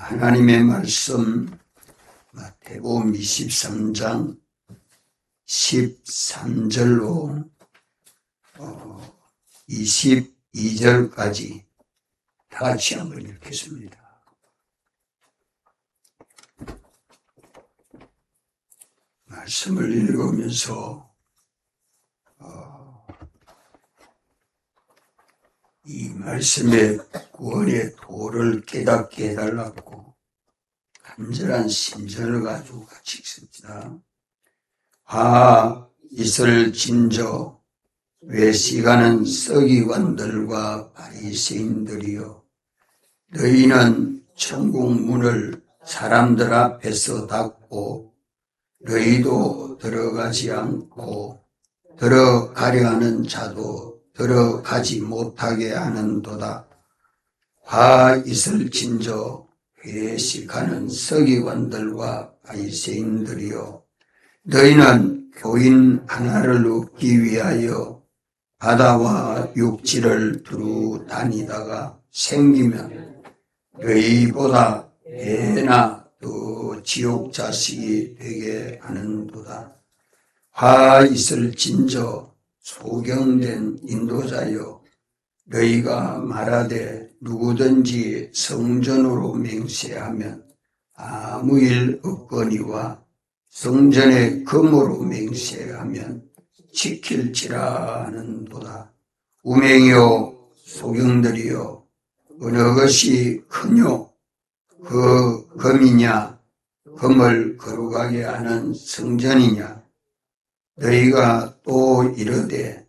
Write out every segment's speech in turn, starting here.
하나님의 말씀 마태복음 23장 13절로 22절까지 다 같이 한번 읽겠습니다. 말씀을 읽으면서 이 말씀의 구원의 도를 깨닫게 해달라고 간절한 심정을 가지고 같이 읽습니다. 화 이슬 진저 외식하는 서기관들과 바리새인들이여, 너희는 천국 문을 사람들 앞에서 닫고 너희도 들어가지 않고 들어가려 하는 자도 들어가지 못하게 하는도다. 화 있을 진저 회식하는 서기관들과 바리새인들이여, 너희는 교인 하나를 얻기 위하여 바다와 육지를 두루 다니다가 생기면 너희보다 배나 더 지옥 자식이 되게 하는도다. 화 있을 진저 소경된 인도자여, 너희가 말하되 누구든지 성전으로 맹세하면 아무 일 없거니와 성전의 금으로 맹세하면 지킬지라 하는도다. 우맹이요 소경들이여, 어느 것이 크뇨? 그 금이냐? 금을 거룩하게 하는 성전이냐? 너희가 또 이르되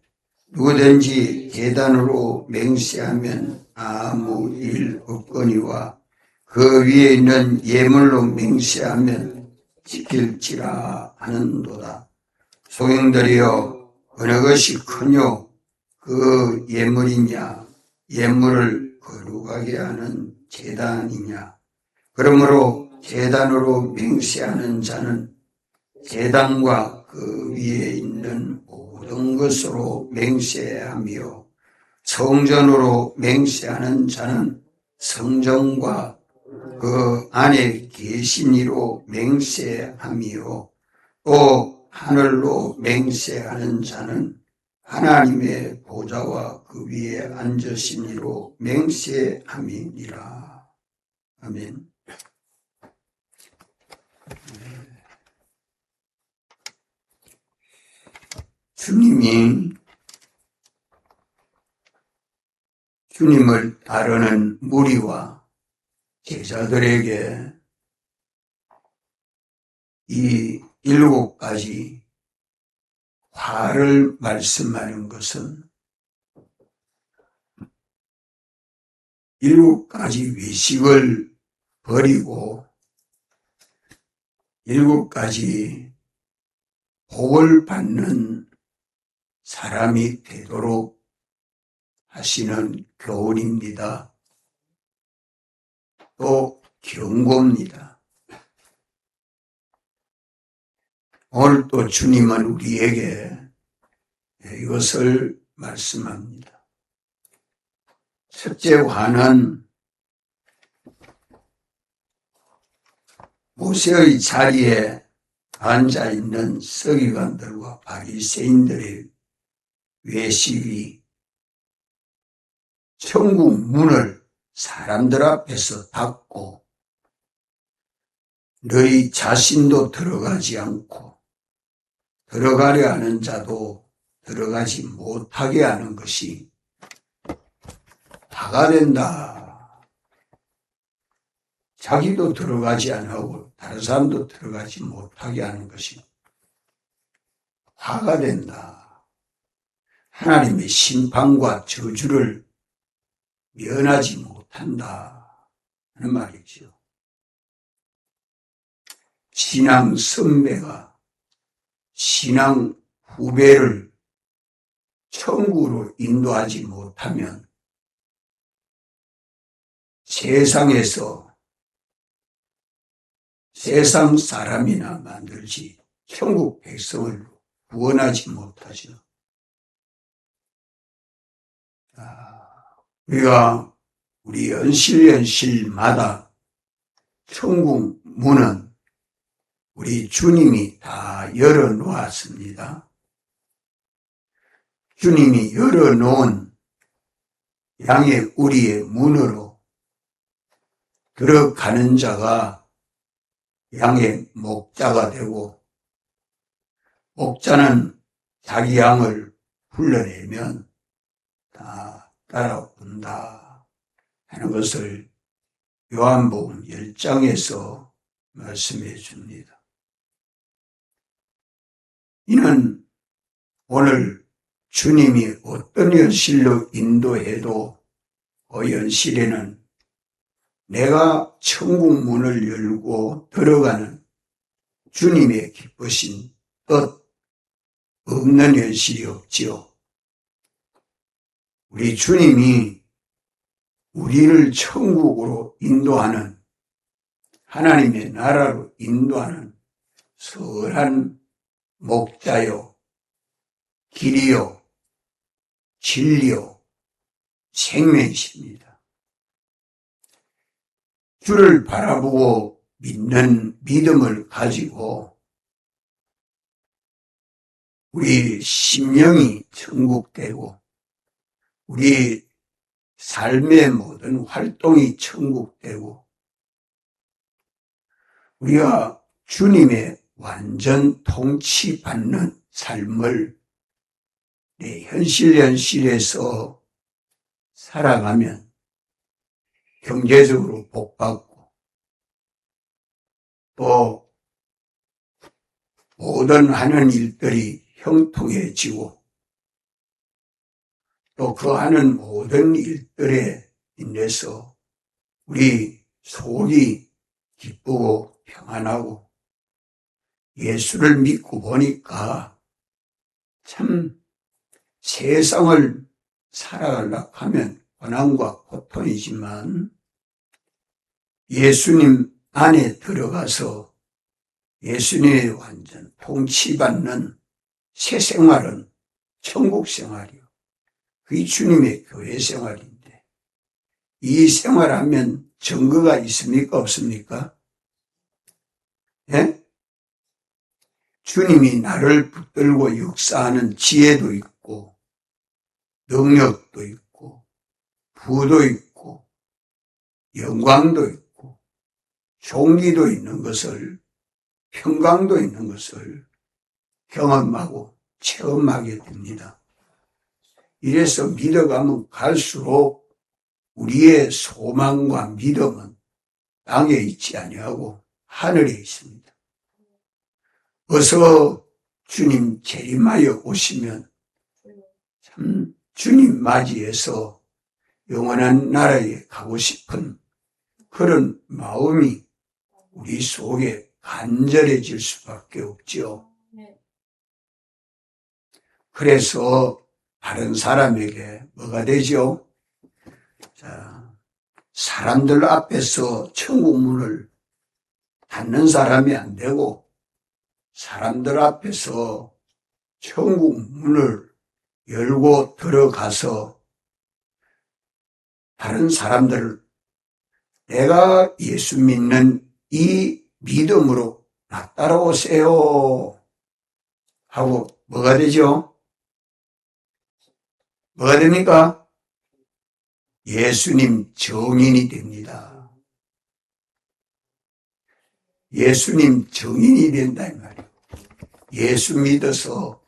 누구든지 제단으로 맹세하면 아무 일 없거니와 그 위에 있는 예물로 맹세하면 지킬지라 하는도다. 소경들이여, 어느 것이 크뇨? 그 예물이냐? 예물을 거룩하게 하는 제단이냐? 그러므로 제단으로 맹세하는 자는 제단과 그 위에 있는 모든 것으로 맹세하며, 성전으로 맹세하는 자는 성전과 그 안에 계신 이로 맹세하며, 또 하늘로 맹세하는 자는 하나님의 보좌와 그 위에 앉으신 이로 맹세함이니라. 아멘. 주님이 주님을 따르는 무리와 제자들에게 이 7가지 화를 말씀하는 것은 7가지 외식을 버리고 7가지 복을 받는 사람이 되도록 하시는 교훈입니다. 또 경고입니다. 오늘 또 주님은 우리에게 이것을 말씀합니다. 첫째 화는 모세의 자리에 앉아있는 서기관들과 바리새인들의 외식이 천국 문을 사람들 앞에서 닫고 너희 자신도 들어가지 않고 들어가려 하는 자도 들어가지 못하게 하는 것이 화가 된다. 자기도 들어가지 않고 다른 사람도 들어가지 못하게 하는 것이 화가 된다. 하나님의 심판과 저주를 면하지 못한다 하는 말이죠. 신앙 선배가 신앙 후배를 천국으로 인도하지 못하면 세상에서 세상 사람이나 만들지 천국 백성을 구원하지 못하죠. 우리가 우리 연실마다 천국 문은 우리 주님이 다 열어놓았습니다. 주님이 열어놓은 양의 우리의 문으로 들어가는 자가 양의 목자가 되고, 목자는 자기 양을 불러내면 다 따라온다 하는 것을 요한복음 10장에서 말씀해 줍니다. 이는 오늘 주님이 어떤 현실로 인도해도 그 현실에는 내가 천국 문을 열고 들어가는 주님의 기쁘신 뜻 없는 현실이 없지요. 우리 주님이 우리를 천국으로 인도하는, 하나님의 나라로 인도하는 선한 목자요, 길이요, 진리요, 생명이십니다. 주를 바라보고 믿는 믿음을 가지고 우리 심령이 천국되고 우리 삶의 모든 활동이 천국되고 우리가 주님의 완전 통치받는 삶을 내 현실에서 살아가면 경제적으로 복받고 또 모든 하는 일들이 형통해지고 또 그 하는 모든 일들에 인해서 우리 속이 기쁘고 평안하고 예수를 믿고 보니까 참 세상을 살아가려고 하면 고난과 고통이지만 예수님 안에 들어가서 예수님의 완전 통치받는 새 생활은 천국 생활이요. 그게 주님의 교회 생활인데 이 생활하면 증거가 있습니까? 없습니까? 예? 주님이 나를 붙들고 역사하는 지혜도 있고 능력도 있고 부도 있고 영광도 있고 종기도 있는 것을, 평강도 있는 것을 경험하고 체험하게 됩니다. 이래서 믿어가면 갈수록 우리의 소망과 믿음은 땅에 있지 아니하고 하늘에 있습니다. 어서 주님 재림하여 오시면 참 주님 맞이해서 영원한 나라에 가고 싶은 그런 마음이 우리 속에 간절해질 수밖에 없죠. 그래서 다른 사람에게 뭐가 되죠? 자, 사람들 앞에서 천국 문을 닫는 사람이 안 되고 사람들 앞에서 천국 문을 열고 들어가서 다른 사람들을 내가 예수 믿는 이 믿음으로 나 따라오세요 하고 뭐가 되죠? 뭐가 됩니까? 예수님 정인이 됩니다. 예수님 정인이 된다 이 말이에요. 예수 믿어서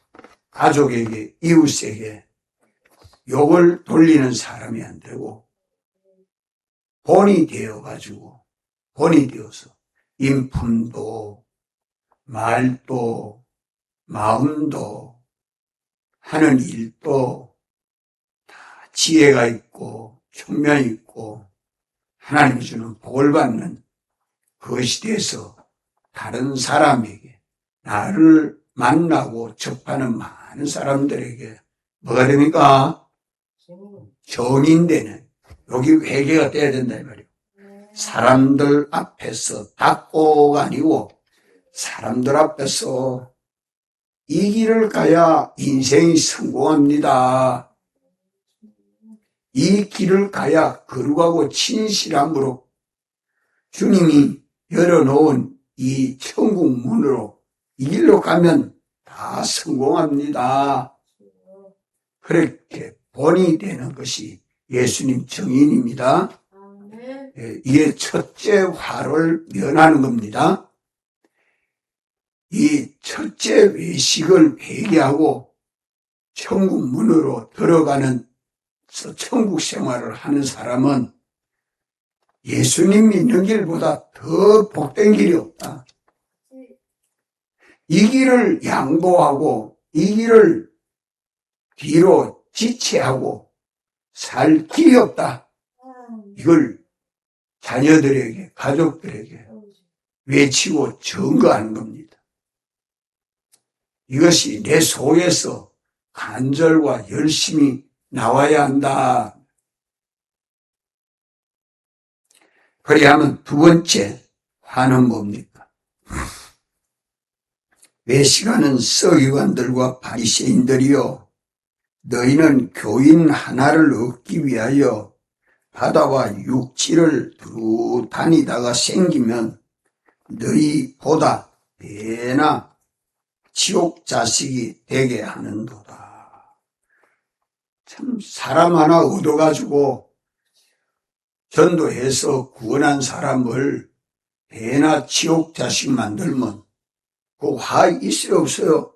가족에게, 이웃에게 욕을 돌리는 사람이 안 되고 본이 되어가지고, 본이 되어서 인품도 말도 마음도 하는 일도 다 지혜가 있고 총명이 있고 하나님이 주는 복을 받는 그것이 돼서 다른 사람에게, 나를 만나고 접하는 많은 사람들에게 뭐가 됩니까? 정인되는, 여기 회개가 돼야 된다 이 말이에요. 사람들 앞에서 닫고가 아니고 사람들 앞에서 이 길을 가야 인생이 성공합니다. 이 길을 가야 거룩하고 진실함으로 주님이 열어놓은 이 천국 문으로 이 길로 가면 다 성공합니다. 그렇게 본이 되는 것이 예수님 정인입니다. 이게 첫째 화를 면하는 겁니다. 이 첫째 외식을 회개하고 천국 문으로 들어가는 천국 생활을 하는 사람은 예수님 믿는 길보다 더 복된 길이 없다. 이 길을 양보하고 이 길을 뒤로 지체하고 살 길이 없다. 이걸 자녀들에게, 가족들에게 외치고 증거하는 겁니다. 이것이 내 속에서 간절과 열심히 나와야 한다. 그래야만 두 번째 화는 뭡니까? 외식하는 서기관들과 바리새인들이여, 너희는 교인 하나를 얻기 위하여 바다와 육지를 두루 다니다가 생기면 너희보다 배나 지옥 자식이 되게 하는도다. 참 사람 하나 얻어가지고 전도해서 구원한 사람을 배나 지옥 자식 만들면 그 화 있어요, 없어요?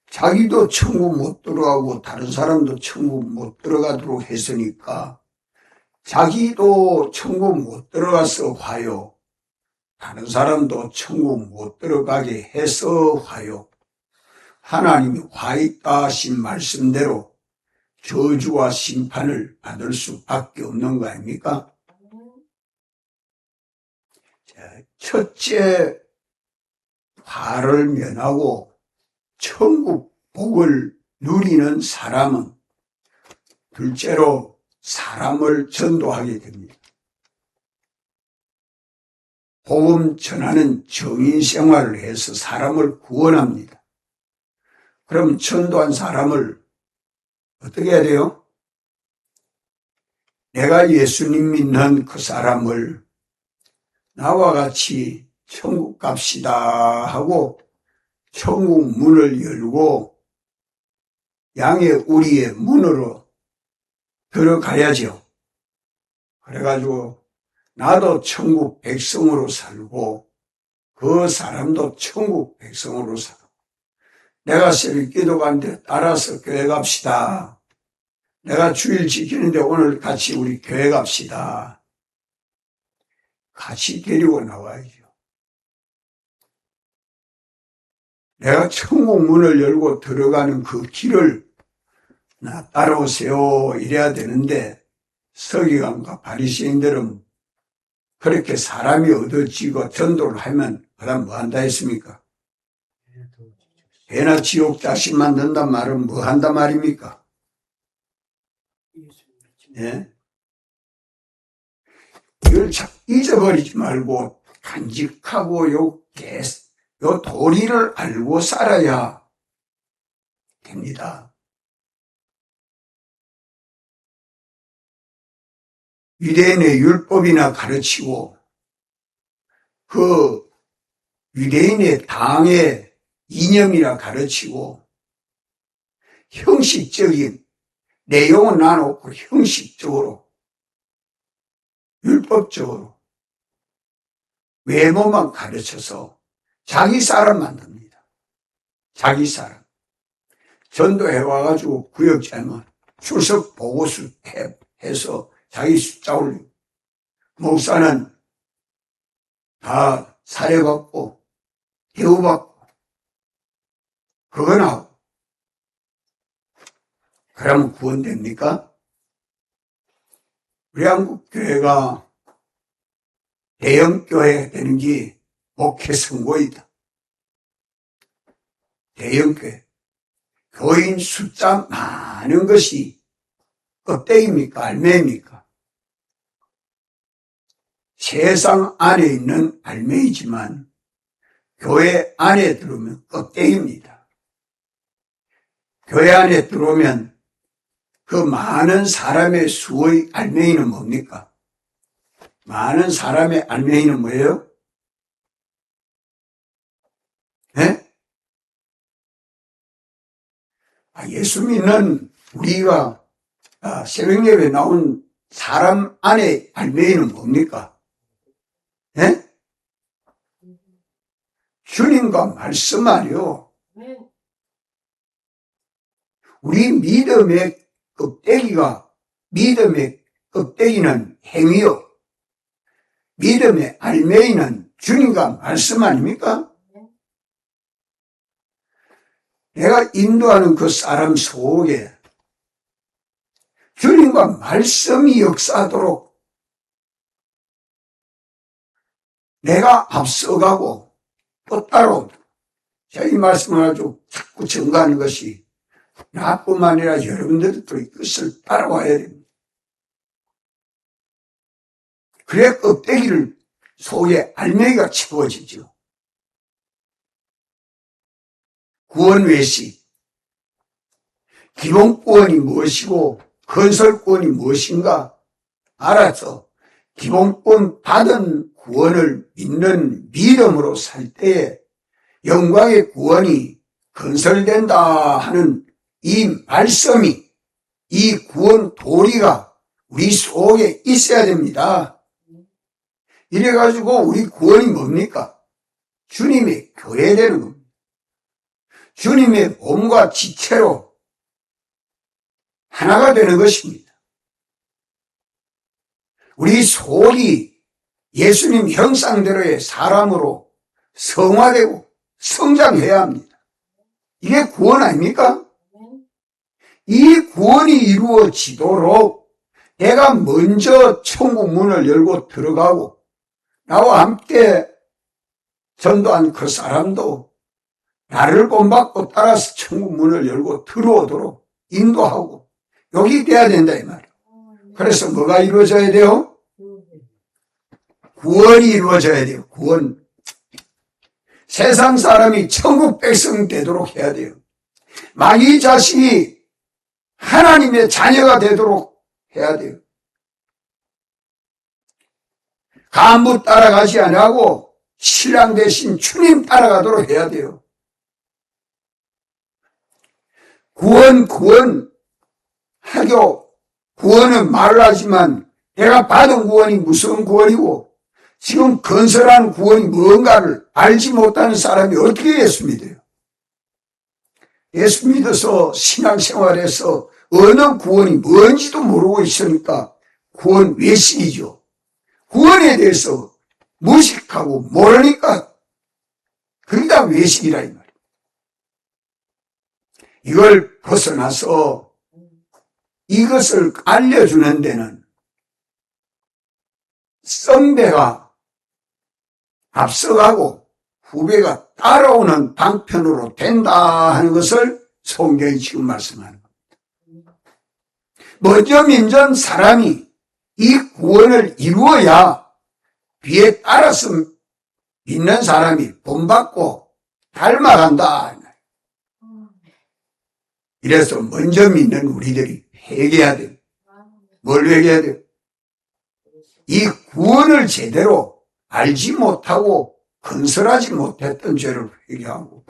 자기도 천국 못 들어가고 다른 사람도 천국 못 들어가도록 했으니까 자기도 천국 못 들어가서 화요. 다른 사람도 천국 못 들어가게 해서 화요. 하나님이 화 있다 하신 말씀대로 저주와 심판을 받을 수밖에 없는 거 아닙니까? 자, 첫째 화를 면하고 천국 복을 누리는 사람은 둘째로 사람을 전도하게 됩니다. 복음 전하는 정인 생활을 해서 사람을 구원합니다. 그럼 전도한 사람을 어떻게 해야 돼요? 내가 예수님 믿는 그 사람을 나와 같이 천국 갑시다 하고 천국 문을 열고 양의 우리의 문으로 들어가야죠. 그래가지고 나도 천국 백성으로 살고 그 사람도 천국 백성으로 살고 내가 새벽 기도 가는데 따라서 교회 갑시다. 내가 주일 지키는데 오늘 같이 우리 교회 갑시다. 같이 데리고 나와야죠. 내가 천국 문을 열고 들어가는 그 길을 나 따라오세요 이래야 되는데 서기관과 바리새인들은 그렇게 사람이 얻어지고 전도를 하면 그다음 뭐 한다 했습니까? 배나 지옥 자식 만든단 말은 뭐 한단 말입니까? 예? 이걸 잊어버리지 말고 간직하고 요 도리를 알고 살아야 됩니다. 유대인의 율법이나 가르치고 그 유대인의 당의 이념이나 가르치고 형식적인 내용은 나놓고 형식적으로 율법적으로 외모만 가르쳐서 자기 사람 만듭니다. 자기 사람. 전도해와가지고 구역 잘못 출석 보고수 해서 자기 숫자 올리고 목사는 다 사례받고 대우받고 그건 하고 그러면 구원됩니까? 우리 한국교회가 대형교회 되는 게 목회 선고이다. 대형교회. 교인 숫자 많은 것이 껍데기입니까? 알매입니까? 세상 안에 있는 알매이지만 교회 안에 들어오면 껍데기입니다. 교회 안에 들어오면 그 많은 사람의 수의 알맹이는 뭡니까? 많은 사람의 알맹이는 뭐예요? 네? 예수 믿는 우리가 새벽 예배에 나온 사람 안에 알맹이는 뭡니까? 네? 주님과 말씀 말이요. 우리 믿음의 껍데기는 행위요. 믿음의 알맹이는 주님과 말씀 아닙니까? 내가 인도하는 그 사람 속에 주님과 말씀이 역사하도록 내가 앞서가고 또 따로 제가 이 말씀을 가지고 자꾸 증거하는 것이 나뿐만 아니라 여러분들도 이 뜻을 따라와야 됩니다. 그래야 껍데기를 속에 알맹이가 채워지죠. 구원 외식, 기본구원이 무엇이고 건설구원이 무엇인가 알아서 기본구원 받은 구원을 믿는 믿음으로 살 때에 영광의 구원이 건설된다 하는 이 말씀이, 이 구원 도리가 우리 속에 있어야 됩니다. 이래가지고 우리 구원이 뭡니까? 주님의 교회되는 겁니다. 주님의 몸과 지체로 하나가 되는 것입니다. 우리 속이 예수님 형상대로의 사람으로 성화되고 성장해야 합니다. 이게 구원 아닙니까? 이 구원이 이루어지도록 내가 먼저 천국 문을 열고 들어가고 나와 함께 전도한 그 사람도 나를 본받고 따라서 천국 문을 열고 들어오도록 인도하고 여기 돼야 된다 이 말이에요. 그래서 뭐가 이루어져야 돼요? 구원이 이루어져야 돼요. 구원. 세상 사람이 천국 백성 되도록 해야 돼요. 마귀 자식이 하나님의 자녀가 되도록 해야 돼요. 간부 따라가지 아니하고 신랑 대신 주님 따라가도록 해야 돼요. 구원, 하교, 구원은 말을 하지만 내가 받은 구원이 무슨 구원이고 지금 건설하는 구원이 뭔가를 알지 못하는 사람이 어떻게 예수 믿어요? 예수 믿어서 신앙생활에서 어느 구원이 뭔지도 모르고 있으니까 구원 외식이죠. 구원에 대해서 무식하고 모르니까 그게 다 외식이라 이 말이에요. 이걸 벗어나서 이것을 알려주는 데는 선배가 앞서가고 후배가 따라오는 방편으로 된다 하는 것을 성경이 지금 말씀하는 겁니다. 먼저 민전 사람이 이 구원을 이루어야 뒤에 따라서 믿는 사람이 본받고 닮아간다. 이래서 먼저 믿는 우리들이 회개해야 돼요. 뭘 회개해야 돼요? 이 구원을 제대로 알지 못하고 건설하지 못했던 죄를 회개하고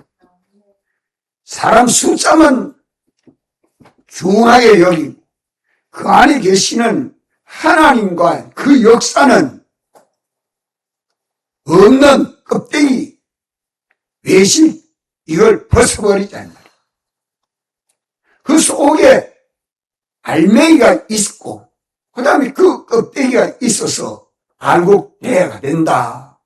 사람 숫자만 중하게 여기고 그 안에 계시는 하나님과 그 역사는 없는 껍데기 외식 이걸 벗어버리자. 그 속에 알맹이가 있고 그 다음에 그 껍데기가 있어서 알곡대가 된다.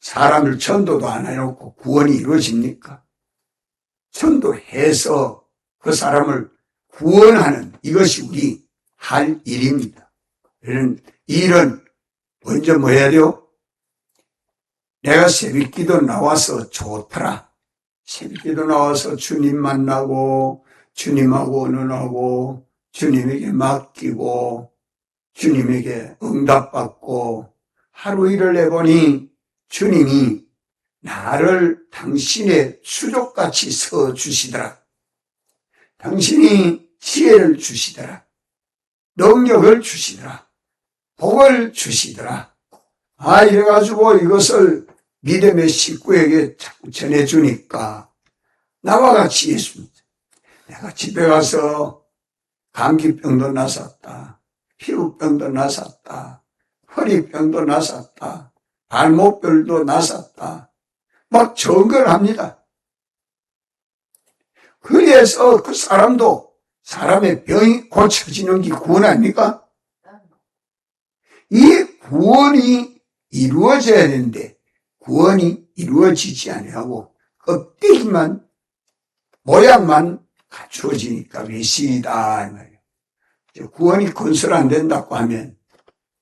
사람을 전도도 안 해놓고 구원이 이루어집니까? 전도해서 그 사람을 구원하는 이것이 우리 할 일입니다. 이런 일은 먼저 뭐 해야 돼요? 내가 새벽기도 나와서 좋더라. 새벽기도 나와서 주님 만나고 주님하고 의논하고 주님에게 맡기고 주님에게 응답받고 하루 일을 내보니 주님이 나를 당신의 수족같이 서주시더라. 당신이 지혜를 주시더라. 능력을 주시더라. 복을 주시더라. 이래가지고 이것을 믿음의 식구에게 자꾸 전해주니까 나와 같이 예수님, 내가 집에 가서 감기병도 났었다, 피부병도 났었다, 허리병도 났었다, 발목별도 났었다, 막 정결합니다. 그래서 그 사람도 사람의 병이 고쳐지는 게 구원 아닙니까? 이 구원이 이루어져야 되는데 구원이 이루어지지 아니하고 껍데기만 모양만 갖추어지니까 외식이다 이 말이에요. 구원이 건설 안 된다고 하면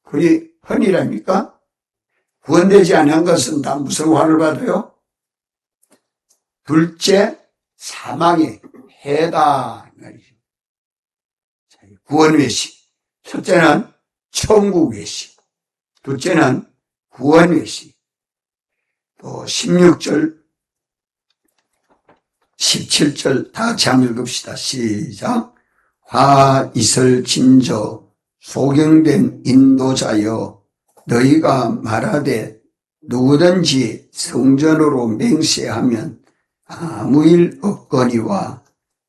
그게 헌이랍니까? 구원되지 않은 것은 다 무슨 화를 받아요? 둘째, 사망의 해다 이 말이죠. 구원 외식. 첫째는 천국 외식. 둘째는 구원 외식. 또 16절, 17절 다 같이 한번 읽읍시다. 시작. 화 이슬 진저 소경된 인도자여 너희가 말하되 누구든지 성전으로 맹세하면 아무 일 없거니와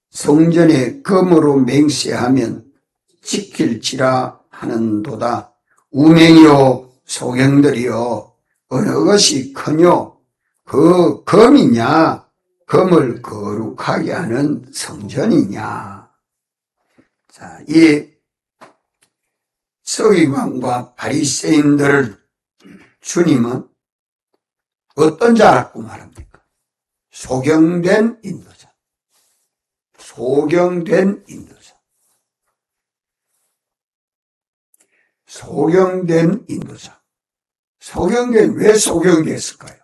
성전에 금으로 맹세하면 지킬지라 하는도다. 우맹이요 소경들이여 어느 것이 크뇨? 그 금이냐? 금을 거룩하게 하는 성전이냐? 자, 이 서기관과 바리새인들을 주님은 어떤 자라고 말합니까? 소경된 인도자. 소경된 인도자. 소경된 인도자. 왜 소경됐을까요?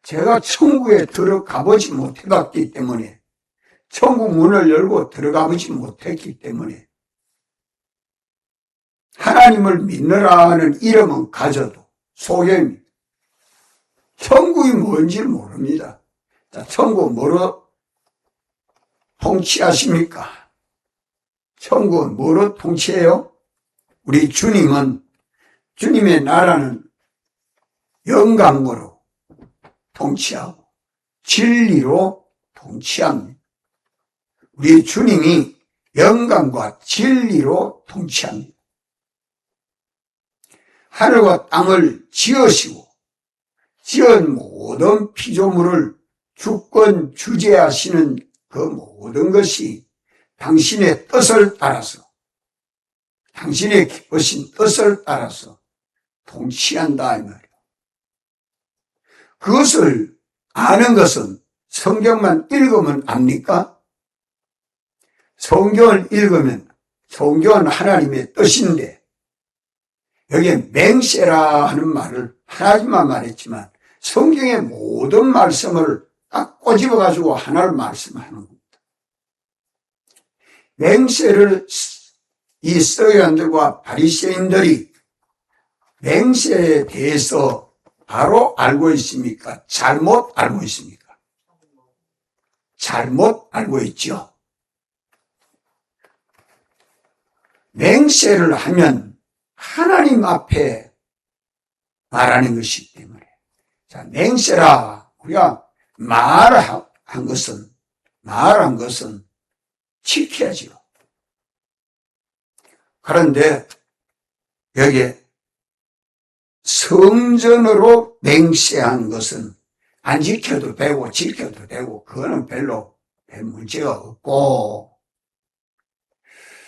제가 천국에 들어가보지 못해봤기 때문에, 천국 문을 열고 들어가보지 못했기 때문에, 하나님을 믿느라는 이름은 가져도 소경입니다. 천국이 뭔지 모릅니다. 자, 천국 뭐로 통치하십니까? 천국은 뭐로 통치해요? 우리 주님은, 주님의 나라는 영광으로 통치하고 진리로 통치합니다. 우리 주님이 영광과 진리로 통치합니다. 하늘과 땅을 지으시고 지은 모든 피조물을 주권 주재하시는 그 모든 것이 당신의 뜻을 따라서, 당신의 기쁘신 뜻을 따라서 통치한다 이 말이에요. 그것을 아는 것은 성경만 읽으면 압니까? 성경을 읽으면, 성경은 하나님의 뜻인데 여기에 맹세라 하는 말을 하나님만 말했지만 성경의 모든 말씀을 딱 꼬집어가지고 하나를 말씀하는 겁니다. 맹세를 이 서기관들과 바리새인들이 맹세에 대해서 바로 알고 있습니까? 잘못 알고 있습니까? 잘못 알고 있죠. 맹세를 하면 하나님 앞에 말하는 것이기 때문에, 자, 맹세라 우리가 말한 것은 지켜야죠. 그런데 여기에 성전으로 맹세한 것은 안 지켜도 되고 지켜도 되고 그거는 별로 별 문제가 없고,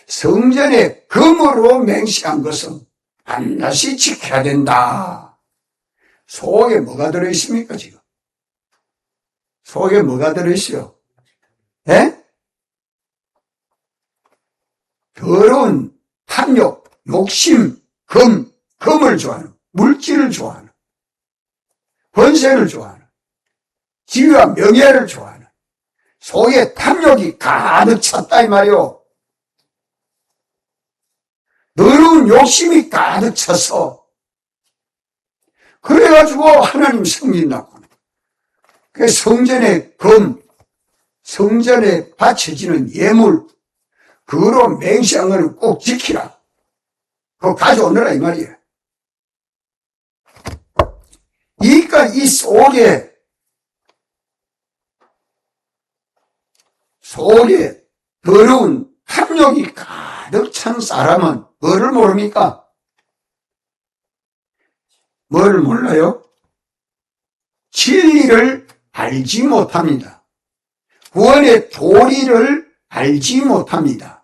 성전에 금으로 맹세한 것은 반드시 지켜야 된다. 속에 뭐가 들어있습니까 지금? 속에 뭐가 들어있어요? 예? 더러운 탐욕, 욕심, 금을 좋아하는, 물질을 좋아하는, 권세를 좋아하는, 지위와 명예를 좋아하는, 속에 탐욕이 가득 찼다 이 말이요. 더러운 욕심이 가득 차서 그래가지고 하나님 섬긴다고. 그 성전의 성전에 바쳐지는 예물, 그거로 맹세한 거는 꼭 지키라. 그거 가져오느라 이 말이에요. 그러니까 이 속에 더러운 탐욕이 가득 찬 사람은 뭐를 모릅니까? 뭘 몰라요? 진리를 알지 못합니다. 구원의 도리를 알지 못합니다.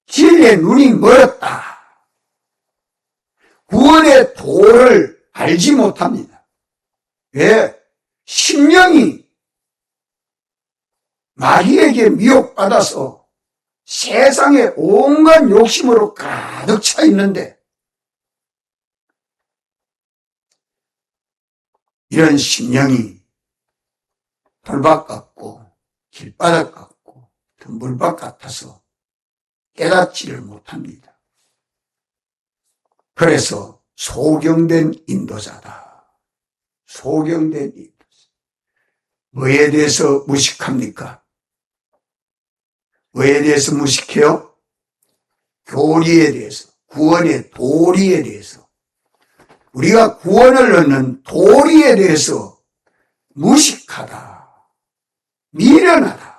진리의 눈이 멀었다. 구원의 도를 알지 못합니다. 왜? 심령이 마귀에게 미혹받아서 세상에 온갖 욕심으로 가득 차 있는데 이런 심령이 돌밭 같고 길바닥 같고 덤불밭 같아서 깨닫지를 못합니다. 그래서 소경된 인도자다. 소경된 인도자. 뭐에 대해서 무식합니까? 뭐에 대해서 무식해요? 교리에 대해서, 구원의 도리에 대해서. 우리가 구원을 얻는 도리에 대해서 무식하다, 미련하다,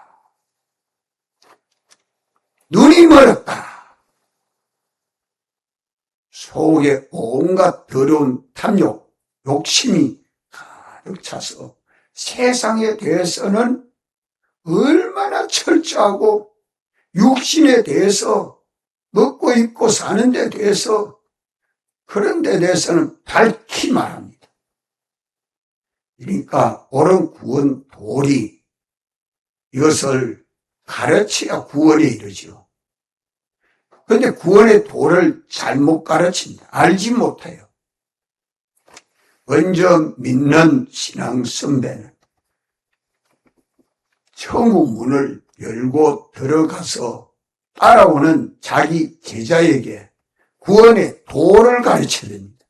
눈이 멀었다. 속에 온갖 더러운 탐욕, 욕심이 가득 차서 세상에 대해서는 얼마나 철저하고 육신에 대해서 먹고 입고 사는 데 대해서 그런 데 대해서는 밝히 말합니다. 그러니까 옳은 구원 도리 이것을 가르쳐야 구원에 이르죠. 그런데 구원의 도를 잘못 가르칩니다. 알지 못해요. 먼저 믿는 신앙 선배는 천국 문을 열고 들어가서 따라오는 자기 제자에게 구원의 도를 가르쳐야 됩니다.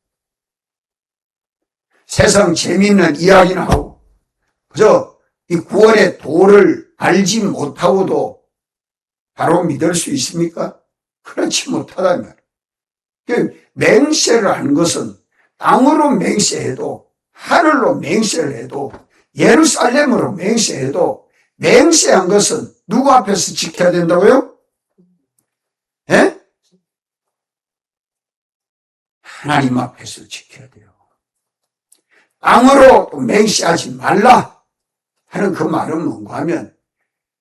세상 재미있는 이야기는 하고 그저 이 구원의 도를 알지 못하고도 바로 믿을 수 있습니까? 그렇지 못하다는 말이에요. 맹세를 하는 것은 땅으로 맹세해도 하늘로 맹세를 해도 예루살렘으로 맹세해도 맹세한 것은 누구 앞에서 지켜야 된다고요? 예? 하나님 앞에서 지켜야 돼요. 땅으로 맹세하지 말라 하는 그 말은 뭔가 하면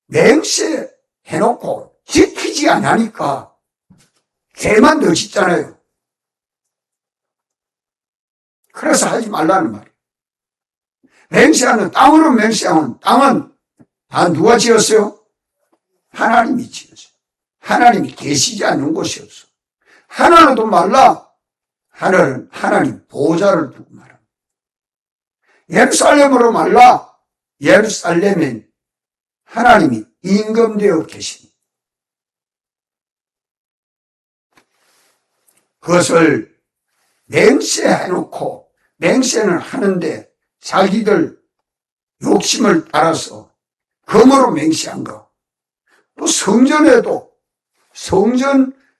맹세해놓고 지키지 않으니까 죄만 더 짓잖아요. 그래서 하지 말라는 말이에요. 맹세하는 땅으로 맹세하는 땅은 다 누가 지었어요? 하나님이 지었어요. 하나님이 계시지 않는 곳이 없어. 하늘로도 말라. 하늘은 하나님 보좌를 두고 말합니다. 예루살렘으로 말라. 예루살렘엔 하나님이 임금되어 계십니다. 그것을 맹세해놓고 맹세는 하는데 자기들 욕심을 따라서 검으로 맹세한 거. 또 성전에도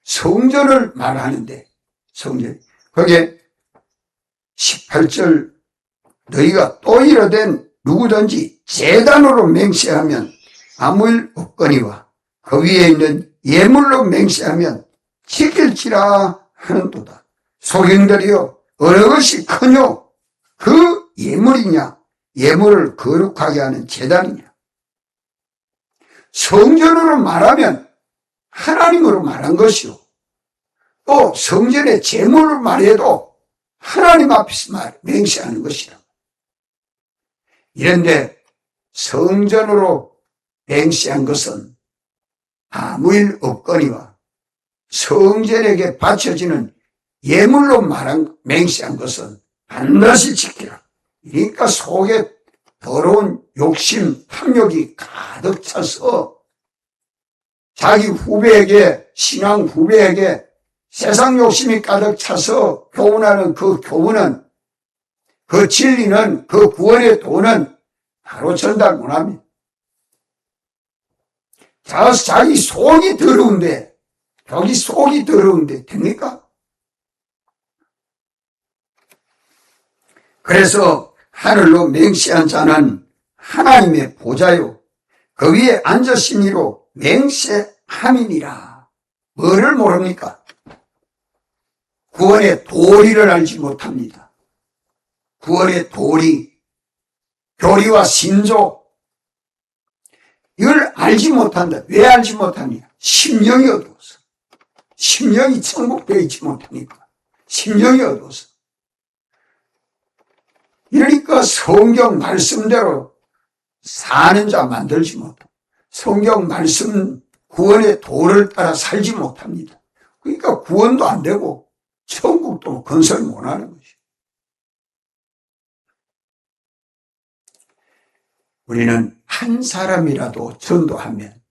성전을 말하는데 성전. 거기에 18절 너희가 또 이르된 누구든지 제단으로 맹세하면 아무 일 없거니와 그 위에 있는 예물로 맹세하면 지킬지라 하는도다. 소경들이여 어느 것이 크뇨? 그 예물이냐? 예물을 거룩하게 하는 제단이냐? 성전으로 말하면 하나님으로 말한 것이요. 또 성전의 제물을 말해도 하나님 앞에서 맹세하는 것이라. 이런데 성전으로 맹세한 것은 아무 일 없거니와 성전에게 바쳐지는 예물로 맹세한 것은 반드시 지키라. 그러니까 속에 더러운 욕심, 탐욕이 가득 차서 자기 후배에게, 신앙 후배에게 세상 욕심이 가득 차서 교훈하는 그 교훈은, 그 진리는, 그 구원의 도는 바로 전달 못합니다. 자기 속이 더러운데 여기 속이 더러운데 됩니까? 그래서 하늘로 맹세한 자는 하나님의 보좌요 그 위에 앉으심이로 맹세함이니라. 뭐를 모릅니까? 구원의 도리를 알지 못합니다. 구원의 도리, 교리와 신조, 이걸 알지 못한다. 왜 알지 못하냐? 심령이 어두워서. 심령이 천국되어 있지 못하니까. 심령이 어두워서. 그러니까 성경 말씀대로 사는 자 만들지 못하고 성경 말씀 구원의 도를 따라 살지 못합니다. 그러니까 구원도 안 되고 천국도 건설 못하는 것이죠. 우리는 한 사람이라도 전도하면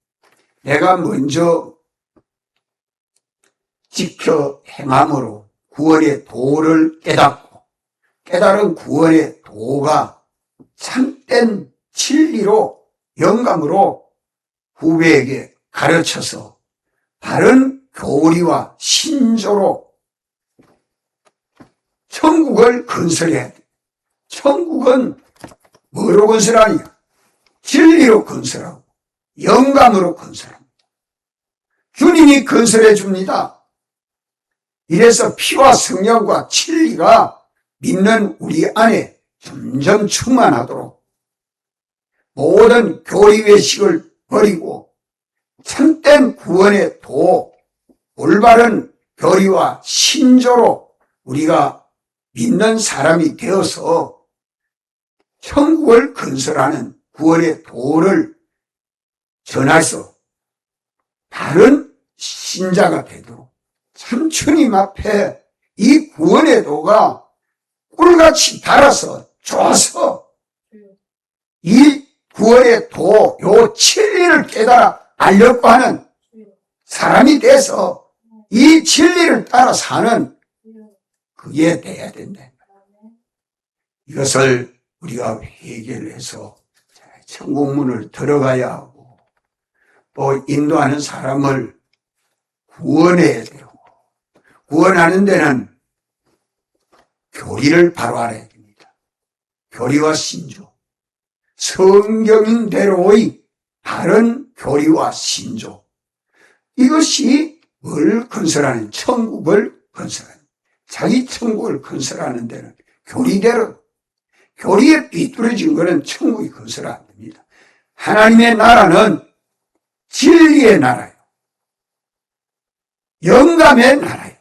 내가 먼저 지켜 행함으로 구원의 도를 깨닫고 깨달은 구원의 도가 참된 진리로 영감으로 후배에게 가르쳐서 바른 교리와 신조로 천국을 건설해야 돼. 천국은 뭐로 건설하냐? 진리로 건설하고 영감으로 건설합니다. 주님이 건설해 줍니다. 이래서 피와 성령과 진리가 믿는 우리 안에 점점 충만하도록 모든 교리 외식을 버리고 참된 구원의 도, 올바른 교리와 신조로 우리가 믿는 사람이 되어서 천국을 건설하는 구원의 도를 전해서 바른 신자가 되도록 참 주님 앞에 이 구원의 도가 꿀같이 달아서 줘서 이 구원의 도, 요 진리를 깨달아 알려고 하는 사람이 돼서 이 진리를 따라 사는 그게 돼야 된다. 이것을 우리가 해결해서 천국문을 들어가야 하고 또 인도하는 사람을 구원해야 되고 구원하는 데는 교리를 바로 알아야 됩니다. 교리와 신조, 성경인대로의 바른 교리와 신조, 이것이 뭘 건설하는, 천국을 건설하는, 자기 천국을 건설하는 데는 교리대로, 교리에 삐뚤어진 것은 천국이 건설 안 됩니다. 하나님의 나라는 진리의 나라예요. 영감의 나라예요.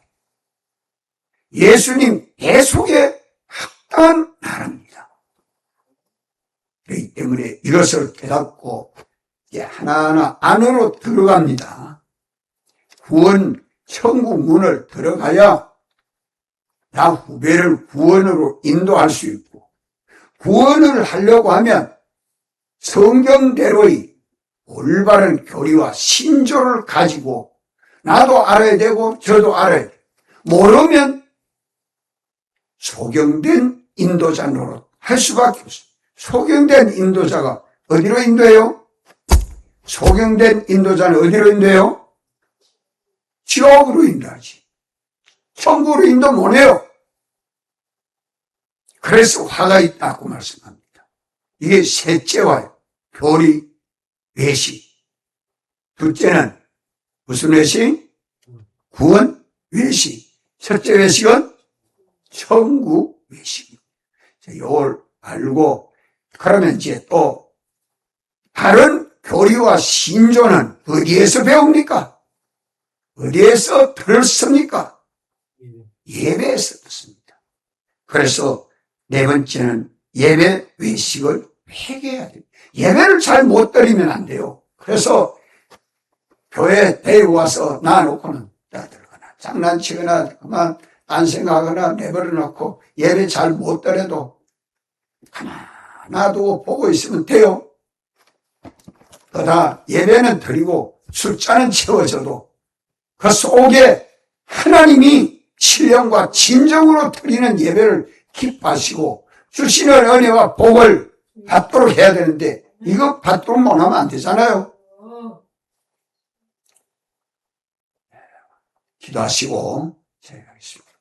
예수님 배속에 합당한 나라입니다. 그렇기 때문에 이것을 깨닫고 이제 하나하나 안으로 들어갑니다. 구원 천국 문을 들어가야 나 후배를 구원으로 인도할 수 있고 구원을 하려고 하면 성경대로의 올바른 교리와 신조를 가지고 나도 알아야 되고 저도 알아야 돼요. 모르면 소경된 인도자 노릇 할 수밖에 없어요. 소경된 인도자가 어디로 인도해요? 소경된 인도자는 어디로 인도해요? 지옥으로 인도하지. 천국으로 인도 못해요. 그래서 화가 있다고 말씀합니다. 이게 셋째와요. 교리, 외식. 둘째는 무슨 외식? 구원, 외식. 첫째 외식은 천국 외식. 이걸 알고 그러면 이제 또 다른 교리와 신조는 어디에서 배웁니까? 어디에서 들었습니까? 예배에서 듣습니다. 그래서 네 번째는 예배 외식을 회개해야 돼요. 예배를 잘 못 드리면 안 돼요. 그래서 교회 데리고 와서 놔놓고는 떠들거나 장난치거나 그만 딴 생각하거나 내버려 놓고 예배 잘 못 드려도 가만 놔두고 보고 있으면 돼요. 그러다 예배는 드리고 숫자는 채워져도 그 속에 하나님이 신령과 진정으로 드리는 예배를 기뻐하시고 주시는 은혜와 복을 받도록 해야 되는데 이거 받도록 못하면 안 되잖아요. 기도하시고 진행하겠습니다.